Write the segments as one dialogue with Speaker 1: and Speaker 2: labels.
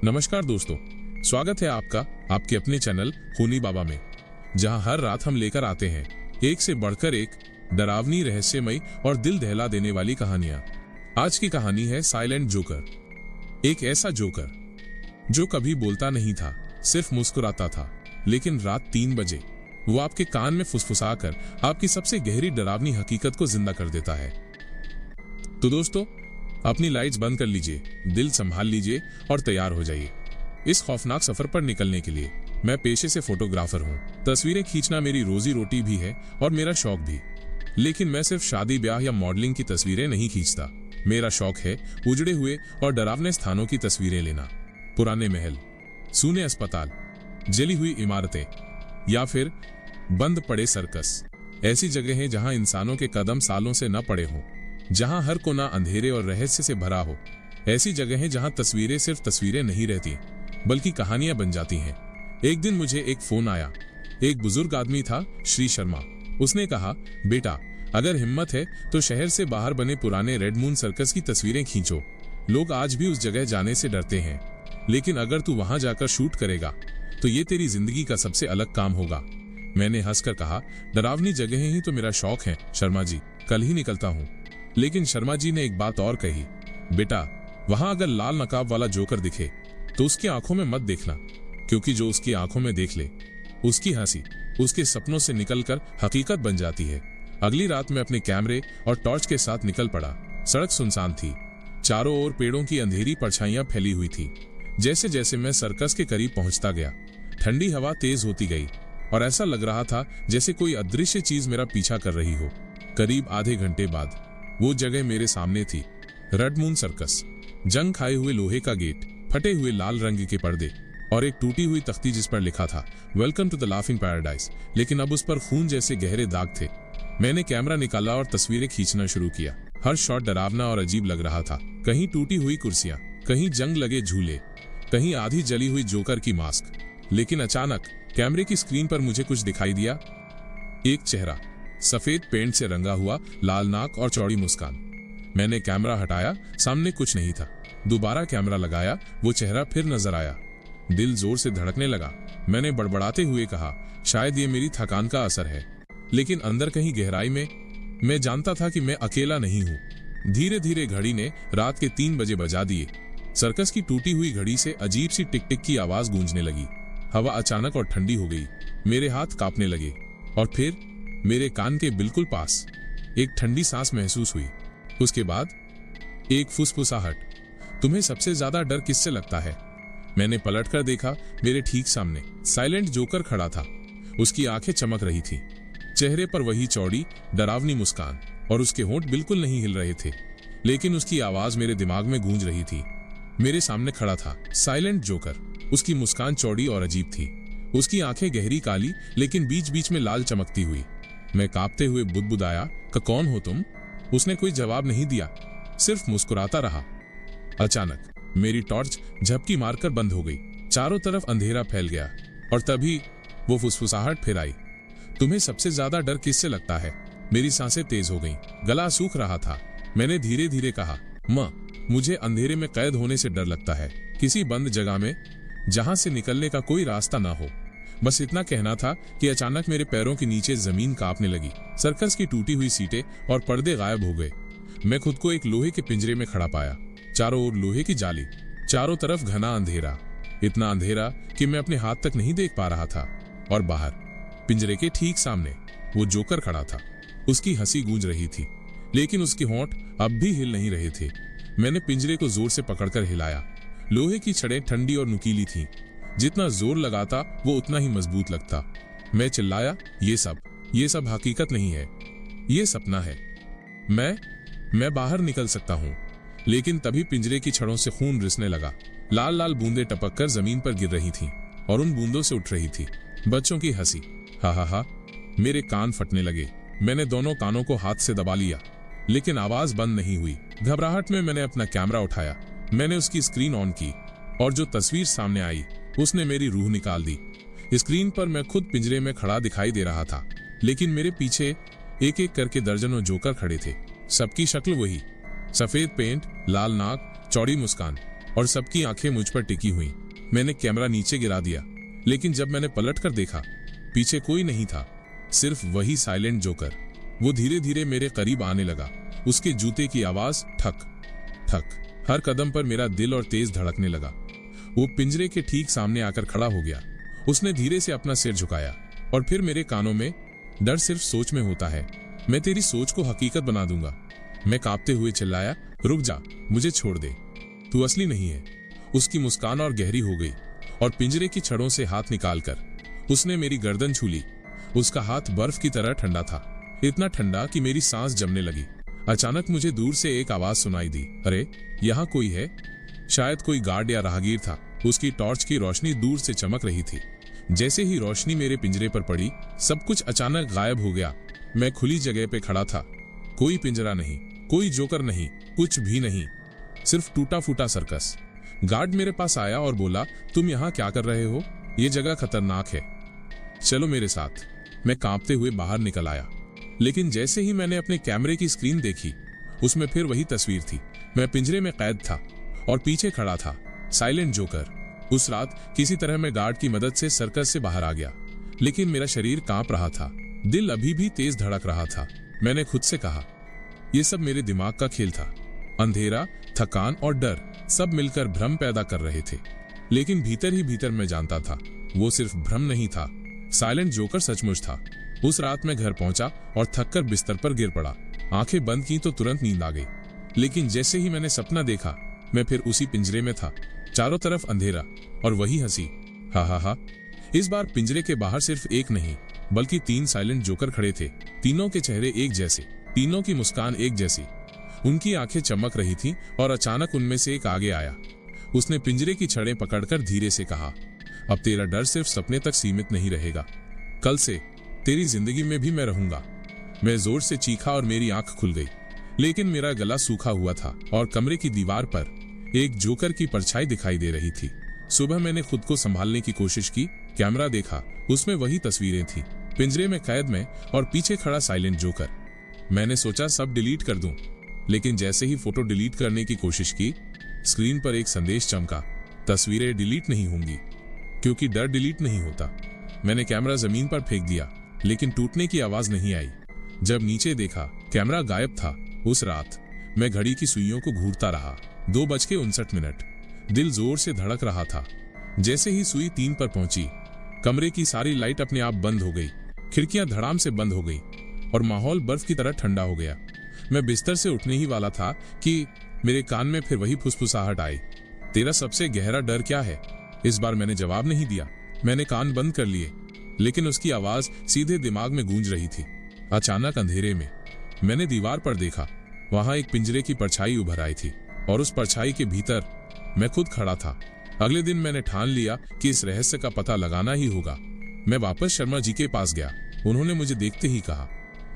Speaker 1: नमस्कार दोस्तों, स्वागत है आपका आपके अपने चैनल खूनी बाबा में, जहां हर रात हम लेकर आते हैं एक से बढ़कर एक डरावनी, रहस्यमयी और दिल दहला देने वाली कहानियां। आज की कहानी है साइलेंट जोकर। एक ऐसा जोकर जो कभी बोलता नहीं था, सिर्फ मुस्कुराता था, लेकिन रात 3 बजे वो आपके कान में फुसफुसाकर आपकी सबसे गहरी डरावनी हकीकत को जिंदा कर देता है। तो दोस्तों, अपनी लाइट्स बंद कर लीजिए, दिल संभाल लीजिए और तैयार हो जाइए इस खौफनाक सफर पर निकलने के लिए। मैं पेशे से फोटोग्राफर हूँ। तस्वीरें खींचना मेरी रोजी रोटी भी है और मेरा शौक भी। लेकिन मैं सिर्फ शादी ब्याह या मॉडलिंग की तस्वीरें नहीं खींचता। मेरा शौक है उजड़े हुए और डरावने स्थानों की तस्वीरें लेना। पुराने महल, सूने अस्पताल, जली हुई इमारतें या फिर बंद पड़े सर्कस। ऐसी जगह है जहां इंसानों के कदम सालों से न पड़े हों, जहां हर कोना अंधेरे और रहस्य से भरा हो। ऐसी जगह है जहां तस्वीरें सिर्फ तस्वीरें नहीं रहती, बल्कि कहानियां बन जाती हैं। एक दिन मुझे एक फोन आया। एक बुजुर्ग आदमी था, श्री शर्मा। उसने कहा, बेटा, अगर हिम्मत है तो शहर से बाहर बने पुराने रेड मून सर्कस की तस्वीरें खींचो। लोग आज भी उस जगह जाने से डरते हैं, लेकिन अगर तू वहां जाकर शूट करेगा तो ये तेरी जिंदगी का सबसे अलग काम होगा। मैंने हंसकर कहा, डरावनी जगहें ही तो मेरा शौक है शर्मा जी, कल ही निकलता हूँ। लेकिन शर्मा जी ने एक बात और कही, बेटा, वहां अगर लाल नकाब वाला जोकर दिखे तो उसकी आंखों में मत देखना, क्योंकि जो उसकी आंखों में देख ले, उसकी हंसी उसके सपनों से निकलकर हकीकत बन जाती है। अगली रात मैं अपने कैमरे और टॉर्च के साथ निकल पड़ा। सड़क सुनसान थी, चारों ओर पेड़ों की अंधेरी परछाइयां फैली हुई थी। जैसे जैसे मैं सर्कस के करीब पहुंचता गया, ठंडी हवा तेज होती गई और ऐसा लग रहा था जैसे कोई अदृश्य चीज मेरा पीछा कर रही हो। करीब आधे घंटे बाद वो जगह मेरे सामने थी, रेड मून सर्कस। जंग खाए हुए लोहे का गेट, फटे हुए लाल रंग के पर्दे और एक टूटी हुई तख्ती जिस पर लिखा था, welcome to the laughing paradise, लेकिन अब उस पर खून जैसे गहरे दाग थे। मैंने कैमरा निकाला और तस्वीरें खींचना शुरू किया। हर शॉट डरावना और अजीब लग रहा था। कहीं टूटी हुई कुर्सियां, कहीं जंग लगे झूले, कहीं आधी जली हुई जोकर की मास्क। लेकिन अचानक कैमरे की स्क्रीन पर मुझे कुछ दिखाई दिया। एक चेहरा, सफेद पेंट से रंगा हुआ, लाल नाक और चौड़ी मुस्कान। मैंने कैमरा हटाया, सामने कुछ नहीं था। दोबारा कैमरा लगाया, वो चेहरा फिर नजर आया। दिल जोर से धड़कने लगा। मैंने बड़बड़ाते हुए कहा, शायद ये मेरी थकान का असर है। लेकिन अंदर कहीं गहराई में मैं जानता था कि मैं अकेला नहीं हूँ। धीरे धीरे घड़ी ने रात के 3 बजे बजा दिए। सर्कस की टूटी हुई घड़ी से अजीब सी टिक टिक की आवाज गूंजने लगी। हवा अचानक और ठंडी हो गई। मेरे हाथ कांपने लगे और फिर मेरे कान के बिल्कुल पास एक ठंडी सांस महसूस हुई। उसके बाद एक फुसफुसाहट, तुम्हें सबसे ज्यादा डर किससे लगता है? मैंने पलटकर देखा, मेरे ठीक सामने साइलेंट जोकर खड़ा था। उसकी आंखें चमक रही थी, चेहरे पर वही चौड़ी डरावनी मुस्कान, और उसके होंठ बिल्कुल नहीं हिल रहे थे, लेकिन उसकी आवाज मेरे दिमाग में गूंज रही थी। मेरे सामने खड़ा था साइलेंट जोकर। उसकी मुस्कान चौड़ी और अजीब थी। उसकी आंखें गहरी काली, लेकिन बीच बीच में लाल चमकती हुई। मैं कांपते हुए बुदबुदाया, कौन हो तुम? उसने कोई जवाब नहीं दिया, सिर्फ मुस्कुराता रहा। अचानक मेरी टॉर्च झपकी मारकर बंद हो गई। चारों तरफ अंधेरा फैल गया और तभी वो फुसफुसाहट फिर आई, तुम्हें सबसे ज्यादा डर किससे लगता है? मेरी सांसें तेज हो गईं, गला सूख रहा था। मैंने धीरे धीरे कहा, मां, मुझे अंधेरे में कैद होने से डर लगता है, किसी बंद जगह में जहां से निकलने का कोई रास्ता ना हो। बस इतना कहना था कि अचानक मेरे पैरों के नीचे जमीन कांपने लगी। सर्कस की टूटी हुई सीटें और पर्दे गायब हो गए। मैं खुद को एक लोहे के पिंजरे में खड़ा पाया। चारों ओर लोहे की जाली, चारों तरफ घना अंधेरा, इतना अंधेरा कि मैं अपने हाथ तक नहीं देख पा रहा था। और बाहर पिंजरे के ठीक सामने वो जोकर खड़ा था। उसकी हंसी गूंज रही थी, लेकिन उसके होंठ अब भी हिल नहीं रहे थे। मैंने पिंजरे को जोर से पकड़कर हिलाया। लोहे की छड़ें ठंडी और नुकीली थीं। जितना जोर लगाता वो उतना ही मजबूत लगता। मैं चिल्लाया, ये सब हकीकत नहीं है, ये सपना है। मैं बाहर निकल सकता हूँ। लेकिन तभी पिंजरे की छड़ों से खून रिसने लगा। लाल लाल बूंदें टपककर जमीन पर गिर रही थीं और उन बूंदों से उठ रही थी बच्चों की हंसी। हा हा हा। मेरे कान फटने लगे। मैंने दोनों कानों को हाथ से दबा लिया, लेकिन आवाज बंद नहीं हुई। घबराहट में मैंने अपना कैमरा उठाया। मैंने उसकी स्क्रीन ऑन की और जो तस्वीर सामने आई उसने मेरी रूह निकाल दी। स्क्रीन पर मैं खुद पिंजरे में खड़ा दिखाई दे रहा था, लेकिन मेरे पीछे एक एक करके दर्जनों जोकर खड़े थे। सबकी शक्ल वही, सफेद पेंट, लाल नाक, चौड़ी मुस्कान। और सबकी आंखें मुझ पर टिकी हुई। मैंने कैमरा नीचे गिरा दिया, लेकिन जब मैंने पलट कर देखा, पीछे कोई नहीं था, सिर्फ वही साइलेंट जोकर। वो धीरे धीरे मेरे करीब आने लगा। उसके जूते की आवाज ठक ठक, हर कदम पर मेरा दिल और तेज धड़कने लगा। वो पिंजरे के ठीक सामने आकर खड़ा हो गया। उसने धीरे से अपना सिर झुकाया और फिर मेरे कानों में, डर सिर्फ सोच में होता है, मैं तेरी सोच को हकीकत बना दूंगा। मैं कांपते हुए चिल्लाया, रुक जा, मुझे छोड़ दे, तू असली नहीं है। उसकी मुस्कान और गहरी हो गई और पिंजरे की छड़ों से हाथ निकालकर उसने मेरी गर्दन छू ली। उसका हाथ बर्फ की तरह ठंडा था, इतना ठंडा कि मेरी सांस जमने लगी। अचानक मुझे दूर से एक आवाज सुनाई दी, अरे यहाँ कोई है। शायद कोई गार्ड या राहगीर था। उसकी टॉर्च की रोशनी दूर से चमक रही थी। जैसे ही रोशनी मेरे पिंजरे पर पड़ी, सब कुछ अचानक गायब हो गया। मैं खुली जगह पे खड़ा था। कोई पिंजरा नहीं, कोई जोकर नहीं, कुछ भी नहीं, सिर्फ टूटा फूटा सर्कस। गार्ड मेरे पास आया और बोला, तुम यहाँ क्या कर रहे हो? ये जगह खतरनाक है, चलो मेरे साथ। मैं कांपते हुए बाहर निकल आया, लेकिन जैसे ही मैंने अपने कैमरे की स्क्रीन देखी, उसमें फिर वही तस्वीर थी। मैं पिंजरे में कैद था और पीछे खड़ा था साइलेंट जोकर। उस रात किसी तरह मैं गार्ड की मदद से सर्कस से बाहर आ गया, लेकिन मेरा शरीर कांप रहा था, दिल अभी भी तेज धड़क रहा था। मैंने खुद से कहा, यह सब मेरे दिमाग का खेल था। अंधेरा, थकान और डर सब मिलकर भ्रम पैदा कर रहे थे। लेकिन भीतर ही भीतर मैं जानता था, वो सिर्फ भ्रम नहीं था, साइलेंट जोकर सचमुच था। उस रात मैं घर पहुंचा और थककर बिस्तर पर गिर पड़ा। आंखें बंद की तो तुरंत नींद आ गई। लेकिन जैसे ही मैंने सपना देखा, मैं फिर उसी पिंजरे में था। चारों तरफ अंधेरा और वही हंसी, हा हा हा। इस बार पिंजरे के बाहर सिर्फ एक नहीं, बल्कि 3 साइलेंट जोकर खड़े थे। तीनों के चेहरे एक जैसे, तीनों की मुस्कान एक जैसी। उनकी आंखें चमक रही थीं और अचानक उनमें से एक आगे आया। उसने पिंजरे की छड़ें पकड़कर धीरे से कहा, अब तेरा डर सिर्फ सपने तक सीमित नहीं रहेगा, कल से तेरी जिंदगी में भी मैं रहूंगा। मैं जोर से चीखा और मेरी आंख खुल गई, लेकिन मेरा गला सूखा हुआ था और कमरे की दीवार पर एक जोकर की परछाई दिखाई दे रही थी। सुबह मैंने खुद को संभालने की कोशिश की, कैमरा देखा, उसमें वही तस्वीरें थी, पिंजरे में कैद में और पीछे खड़ा साइलेंट जोकर। मैंने सोचा सब डिलीट कर दूं, लेकिन जैसे ही फोटो डिलीट करने की कोशिश की, स्क्रीन पर एक संदेश चमका, तस्वीरें डिलीट नहीं होंगी, क्योंकि डर डिलीट नहीं होता। मैंने कैमरा जमीन पर फेंक दिया, लेकिन टूटने की आवाज नहीं आई। जब नीचे देखा, कैमरा गायब था। उस रात मैं घड़ी की सुइयों को घूरता रहा। 2:59। दिल जोर से धड़क रहा था। जैसे ही सुई 3 पर पहुंची, कमरे की सारी लाइट अपने आप बंद हो गई, खिड़कियां धड़ाम से बंद हो गई और माहौल बर्फ की तरह ठंडा हो गया। मैं बिस्तर से उठने ही वाला था कि मेरे कान में फिर वही फुसफुसाहट आई, तेरा सबसे गहरा डर क्या है? इस बार मैंने जवाब नहीं दिया। मैंने कान बंद कर लिए, लेकिन उसकी आवाज सीधे दिमाग में गूंज रही थी। अचानक अंधेरे में मैंने दीवार पर देखा, वहां एक पिंजरे की परछाई उभर आई थी और उस परछाई के भीतर मैं खुद खड़ा था। अगले दिन मैंने ठान लिया कि इस रहस्य का पता लगाना ही होगा। मैं वापस शर्मा जी के पास गया। उन्होंने मुझे देखते ही कहा,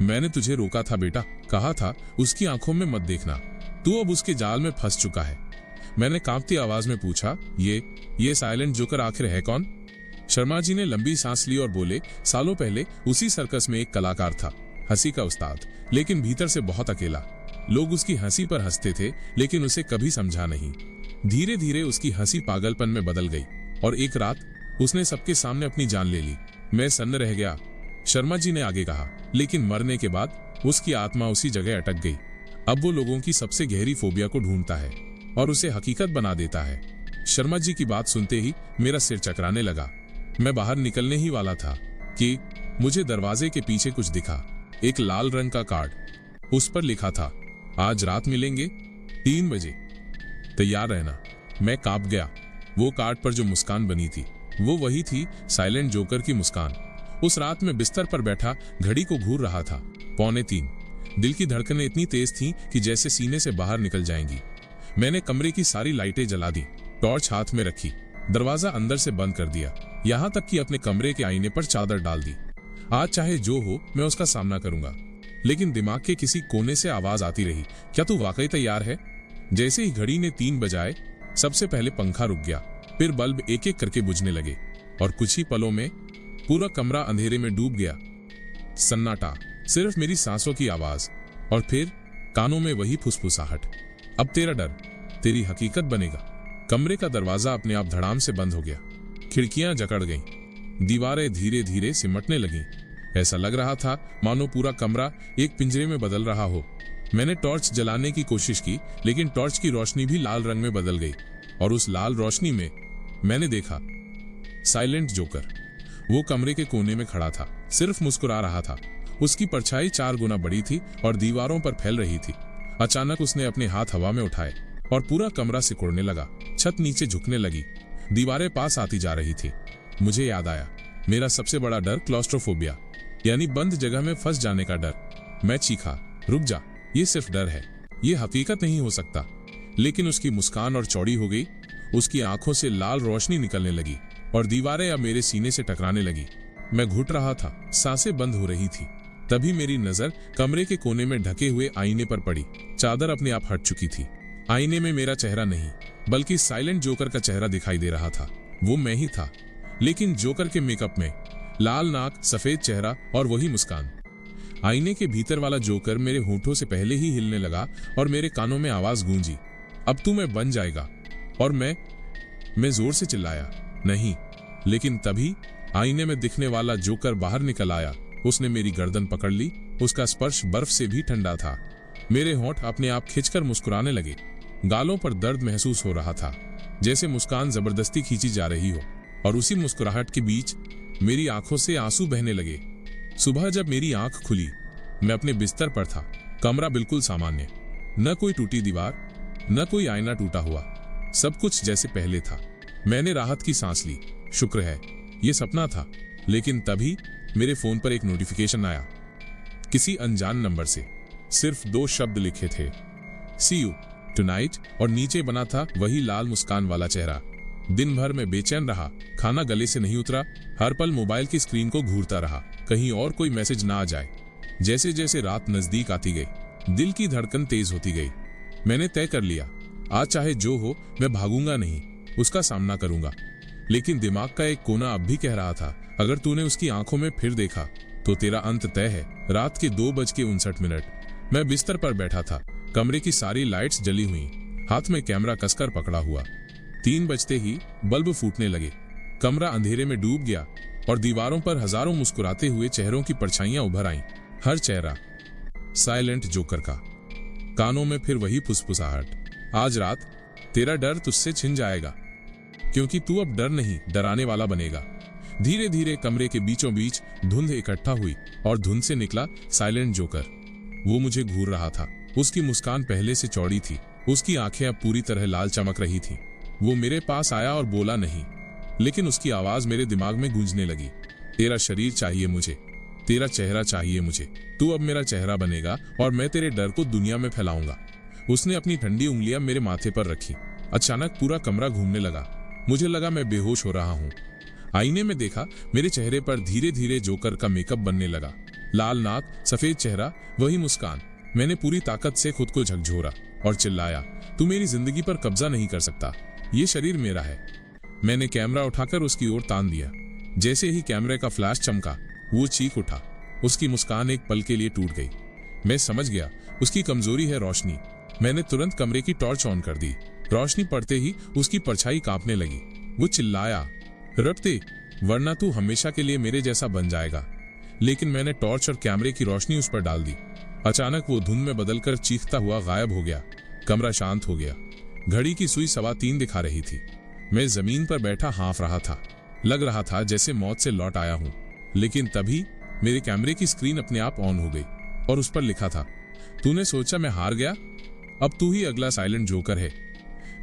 Speaker 1: मैंने तुझे रोका था बेटा, कहा था उसकी आंखों में मत देखना, तू अब उसके जाल में फंस चुका है। मैंने कांपती आवाज में पूछा, ये साइलेंट जोकर आखिर है कौन? शर्मा जी ने लंबी सांस ली और बोले, सालों पहले उसी सर्कस में एक कलाकार था, हंसी का उस्ताद, लेकिन भीतर से बहुत अकेला। लोग उसकी हंसी पर हंसते थे, लेकिन उसे कभी समझा नहीं। धीरे धीरे उसकी हंसी पागलपन में बदल गई और एक रात उसने सबके सामने अपनी जान ले ली। मैं सन्न रह गया। शर्मा जी ने आगे कहा, लेकिन मरने के बाद उसकी आत्मा उसी जगह अटक गई। अब वो लोगों की सबसे गहरी फोबिया को ढूंढता है और उसे हकीकत बना देता है। शर्मा जी की बात सुनते ही मेरा सिर चकराने लगा। मैं बाहर निकलने ही वाला था कि मुझे दरवाजे के पीछे कुछ दिखा, एक लाल रंग का कार्ड। उस पर लिखा था, आज रात मिलेंगे 3 बजे, तैयार रहना। मैं कांप गया। वो कार्ड पर जो मुस्कान बनी थी, वो वही थी, साइलेंट जोकर की मुस्कान। उस रात में बिस्तर पर बैठा घड़ी को घूर रहा था। 2:45। दिल की धड़कनें इतनी तेज थीं कि जैसे सीने से बाहर निकल जाएंगी। मैंने कमरे की सारी लाइटें जला दी, टॉर्च हाथ में रखी, दरवाजा अंदर से बंद कर दिया, यहाँ तक कि अपने कमरे के आईने पर चादर डाल दी। आज चाहे जो हो, मैं उसका सामना करूंगा। लेकिन दिमाग के किसी कोने से आवाज आती रही, क्या तू वाकई तैयार है? जैसे ही घड़ी ने 3 बजाए, सबसे पहले पंखा रुक गया, फिर बल्ब एक एक करके बुझने लगे और कुछ ही पलों में पूरा कमरा अंधेरे में डूब गया। सन्नाटा, सिर्फ मेरी सांसों की आवाज और फिर कानों में वही फुसफुसाहट। अब तेरा डर तेरी हकीकत बनेगा। कमरे का दरवाजा अपने आप धड़ाम से बंद हो गया। खिड़कियां जकड़ गईं, दीवारें धीरे धीरे सिमटने लगीं। ऐसा लग रहा था मानो पूरा कमरा एक पिंजरे में बदल रहा हो। मैंने टॉर्च जलाने की कोशिश की, लेकिन टॉर्च की रोशनी भी लाल रंग में बदल गई और उस लाल रोशनी में मैंने देखा साइलेंट जोकर। वो कमरे के कोने में खड़ा था, सिर्फ मुस्कुरा रहा था। उसकी परछाई 4 गुना बड़ी थी और दीवारों पर फैल रही थी। अचानक उसने अपने हाथ हवा में उठाए और पूरा कमरा सिकुड़ने लगा। छत नीचे झुकने लगी, दीवारें पास आती जा रही थी। मुझे याद आया मेरा सबसे बड़ा डर, क्लॉस्ट्रोफोबिया, यानी बंद जगह में फंस जाने का डर। मैं चीखा, रुक जा, ये सिर्फ डर है, ये हकीकत नहीं हो सकता। लेकिन उसकी मुस्कान और चौड़ी हो गई, उसकी आंखों से लाल रोशनी निकलने लगी और दीवारें अब मेरे सीने से टकराने लगी। मैं घुट रहा था, सांसें बंद हो रही थी। तभी मेरी नजर कमरे के कोने में ढके हुए आईने पर पड़ी। चादर अपने आप हट चुकी थी। आईने में मेरा चेहरा नहीं, बल्कि साइलेंट जोकर का चेहरा दिखाई दे रहा था। वो मैं ही था, लेकिन जोकर के मेकअप में, लाल नाक, सफेद चेहरा और वही मुस्कान। आईने के भीतर वाला जोकर मेरे होठों से पहले ही हिलने लगा और मेरे कानों में आवाज गूंजी, अब तू मैं बन जाएगा। और मैं जोर से चिल्लाया, नहीं। लेकिन तभी आईने में दिखने वाला जोकर बाहर निकल आया। उसने मेरी गर्दन पकड़ ली। उसका स्पर्श बर्फ से भी ठंडा था। मेरे होंठ अपने आप खिंचकर मुस्कुराने लगे। गालों पर दर्द महसूस हो रहा था, जैसे मुस्कान जबरदस्ती खींची जा रही हो। और उसी मुस्कुराहट के बीच मेरी आंखों से आंसू बहने लगे। सुबह जब मेरी आंख खुली, मैं अपने बिस्तर पर था। कमरा बिल्कुल सामान्य, न कोई टूटी दीवार, न कोई आईना टूटा हुआ, सब कुछ जैसे पहले था। मैंने राहत की सांस ली, शुक्र है ये सपना था। लेकिन तभी मेरे फोन पर एक नोटिफिकेशन आया, किसी अनजान नंबर से। सिर्फ 2 शब्द लिखे थे, सी यू टुनाइट, और नीचे बना था वही लाल मुस्कान वाला चेहरा। दिन भर मैं बेचैन रहा, खाना गले से नहीं उतरा। हर पल मोबाइल की स्क्रीन को घूरता रहा, कहीं और कोई मैसेज ना आ जाए। जैसे जैसे रात नजदीक आती गई, दिल की धड़कन तेज होती गई। मैंने तय कर लिया, आज चाहे जो हो मैं भागूंगा नहीं, उसका सामना करूंगा। लेकिन दिमाग का एक कोना अब भी कह रहा था, अगर तूने उसकी आंखों में फिर देखा तो तेरा अंत तय है। रात के 2:59 मैं बिस्तर पर बैठा था। कमरे की सारी लाइट्स जली हुई, हाथ में कैमरा कसकर पकड़ा हुआ। 3 बजते ही बल्ब फूटने लगे। कमरा अंधेरे में डूब गया और दीवारों पर हजारों मुस्कुराते हुए चेहरों की परछाइयां उभर आईं। हर चेहरा साइलेंट जोकर का। कानों में फिर वही फुसफुसाहट, आज रात तेरा डर तुझसे छिन जाएगा, क्योंकि तू अब डर नहीं, डराने वाला बनेगा। धीरे धीरे कमरे के बीचों बीच धुंध इकट्ठा हुई और धुंध से निकला साइलेंट जोकर। वो मुझे घूर रहा था। उसकी मुस्कान पहले से चौड़ी थी, उसकी आंखें अब पूरी तरह लाल चमक रही थी। वो मेरे पास आया और बोला नहीं, लेकिन उसकी आवाज मेरे दिमाग में गूंजने लगी, तेरा शरीर चाहिए मुझे, तेरा चेहरा चाहिए मुझे, तू अब मेरा चेहरा बनेगा और मैं तेरे डर को दुनिया में फैलाऊंगा। उसने अपनी ठंडी उंगलियां मेरे माथे पर रखी। अचानक पूरा कमरा घूमने लगा। मुझे लगा मैं बेहोश हो रहा हूँ। आईने में देखा, मेरे चेहरे पर धीरे धीरे जोकर का मेकअप बनने लगा। लाल नाक, सफेद चेहरा, वही मुस्कान। मैंने पूरी ताकत से खुद को झकझोरा और चिल्लाया, तू मेरी जिंदगी पर कब्जा नहीं कर सकता, ये शरीर मेरा है। मैंने कैमरा उठाकर उसकी ओर तान दिया। जैसे ही कैमरे का फ्लैश चमका, वो चीख उठा। उसकी मुस्कान एक पल के लिए टूट गई। मैं समझ गया उसकी कमजोरी है रोशनी। मैंने तुरंत कमरे की टॉर्च ऑन कर दी। रोशनी पड़ते ही उसकी परछाई कांपने लगी। वो चिल्लाया, रख दे, वरना तू हमेशा के लिए मेरे जैसा बन जाएगा। लेकिन मैंने टॉर्च और कैमरे की रोशनी उस पर डाल दी। अचानक वो धुंध में बदलकर चीखता हुआ गायब हो गया। कमरा शांत हो गया। घड़ी की सुई 3:15 दिखा रही थी। मैं जमीन पर बैठा हाँफ रहा था। लग रहा था जैसे मौत से लौट आया हूँ। लेकिन तभी मेरे कैमरे की स्क्रीन अपने आप ऑन हो गई और उस पर लिखा था, तूने सोचा मैं हार गया, अब तू ही अगला साइलेंट जोकर है।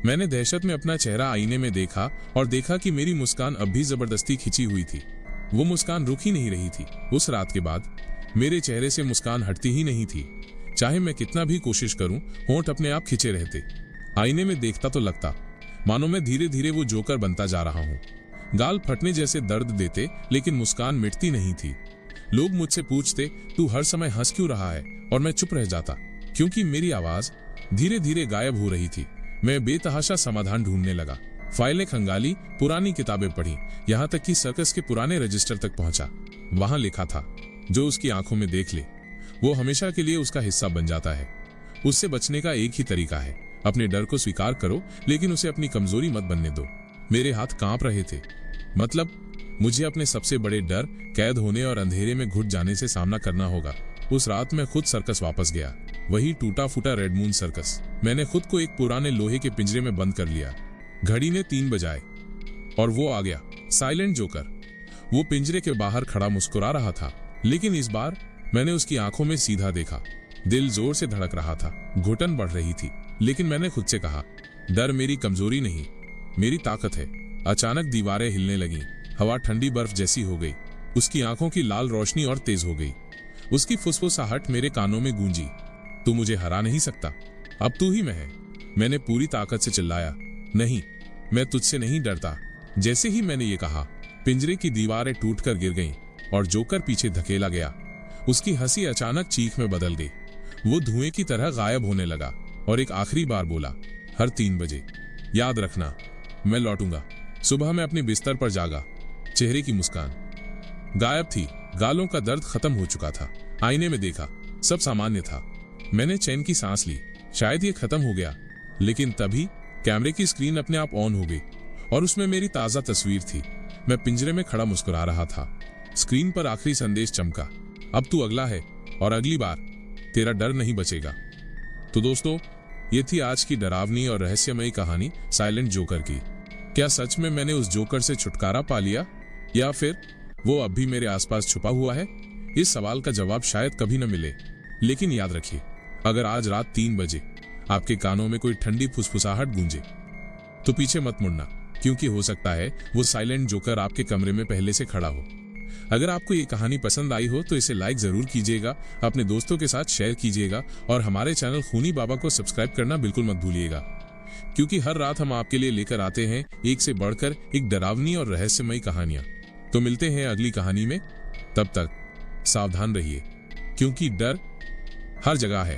Speaker 1: मैंने दहशत में अपना चेहरा आईने में देखा और देखा कि मेरी मुस्कान अब भी जबरदस्ती खिंची हुई थी। वो मुस्कान रुक ही नहीं रही थी। उस रात के बाद मेरे चेहरे से मुस्कान हटती ही नहीं थी। चाहे मैं कितना भी कोशिश करूं, होंठ अपने आप खिंचे रहते। आईने में देखता तो लगता मानो मैं धीरे धीरे वो जोकर बनता जा रहा हूं। गाल फटने जैसे दर्द देते, लेकिन मुस्कान मिटती नहीं थी। लोग मुझसे पूछते, तू हर समय हंस क्यों रहा है, और मैं चुप रह जाता, क्योंकि मेरी आवाज धीरे धीरे गायब हो रही थी। मैं बेतहाशा समाधान ढूंढने लगा। फाइलें खंगाली, पुरानी किताबें पढ़ी, यहाँ तक कि सर्कस के पुराने रजिस्टर तक पहुंचा। वहां लिखा था, जो उसकी आंखों में देख ले वो हमेशा के लिए उसका हिस्सा बन जाता है। उससे बचने का एक ही तरीका है, अपने डर को स्वीकार करो, लेकिन उसे अपनी कमजोरी मत बनने दो। मेरे हाथ कांप रहे थे। मतलब मुझे अपने सबसे बड़े डर, कैद होने और अंधेरे में घुट जाने से सामना करना होगा। उस रात मैं खुद सर्कस वापस गया, वही टूटा फूटा रेड मून सर्कस। मैंने खुद को एक पुराने लोहे के पिंजरे में बंद कर लिया। घड़ी ने 3 बजाए और वो आ गया, साइलेंट जोकर। वो पिंजरे के बाहर खड़ा मुस्कुरा रहा था, लेकिन इस बार मैंने उसकी आंखों में सीधा देखा। दिल जोर से धड़क रहा था, घुटन बढ़ रही थी, लेकिन मैंने खुद से कहा, डर मेरी कमजोरी नहीं, मेरी ताकत है। अचानक दीवारें हिलने लगीं, हवा ठंडी बर्फ जैसी हो गई। उसकी आंखों की लाल रोशनी और तेज हो गई। उसकी फुसफुसाहट मेरे कानों में गूंजी, तू मुझे हरा नहीं सकता, अब तू ही मैं है। मैंने पूरी ताकत से चिल्लाया, नहीं, मैं तुझसे नहीं डरता। जैसे ही मैंने ये कहा, पिंजरे की दीवारें टूटकर गिर गईं और जोकर पीछे धकेला गया। उसकी हंसी अचानक चीख में बदल गई। वो धुएं की तरह गायब होने लगा और एक आखिरी बार बोला, हर 3 बजे याद रखना, मैं लौटूंगा। सुबह मैं अपने बिस्तर पर जागा। चेहरे की मुस्कान गायब थी, गालों का दर्द खत्म हो चुका था। आईने में देखा, सब सामान्य था। मैंने चैन की सांस ली, शायद ये खत्म हो गया। लेकिन तभी कैमरे की स्क्रीन अपने आप ऑन हो गई और उसमें मेरी ताजा तस्वीर थी। मैं पिंजरे में खड़ा मुस्कुरा रहा था। स्क्रीन पर आखिरी संदेश चमका, अब तू अगला है और अगली बार तेरा डर नहीं बचेगा। तो दोस्तों, ये थी आज की डरावनी और रहस्यमयी कहानी साइलेंट जोकर की। क्या सच में मैंने उस जोकर से छुटकारा पा लिया, या फिर वो अब भी मेरे आसपास छुपा हुआ है? इस सवाल का जवाब शायद कभी न मिले, लेकिन याद रखिए, अगर आज रात 3 बजे आपके कानों में कोई ठंडी फुसफुसाहट गूंजे तो पीछे मत मुड़ना, क्योंकि हो सकता है वो साइलेंट जोकर आपके कमरे में पहले से खड़ा हो। अगर आपको ये कहानी पसंद आई हो तो इसे लाइक जरूर कीजिएगा, अपने दोस्तों के साथ शेयर कीजिएगा और हमारे चैनल खूनी बाबा को सब्सक्राइब करना बिल्कुल मत भूलिएगा, क्योंकि हर रात हम आपके लिए लेकर आते हैं एक से बढ़कर एक डरावनी और रहस्यमयी कहानियां। तो मिलते हैं अगली कहानी में, तब तक सावधान रहिए, क्योंकि डर हर जगह है।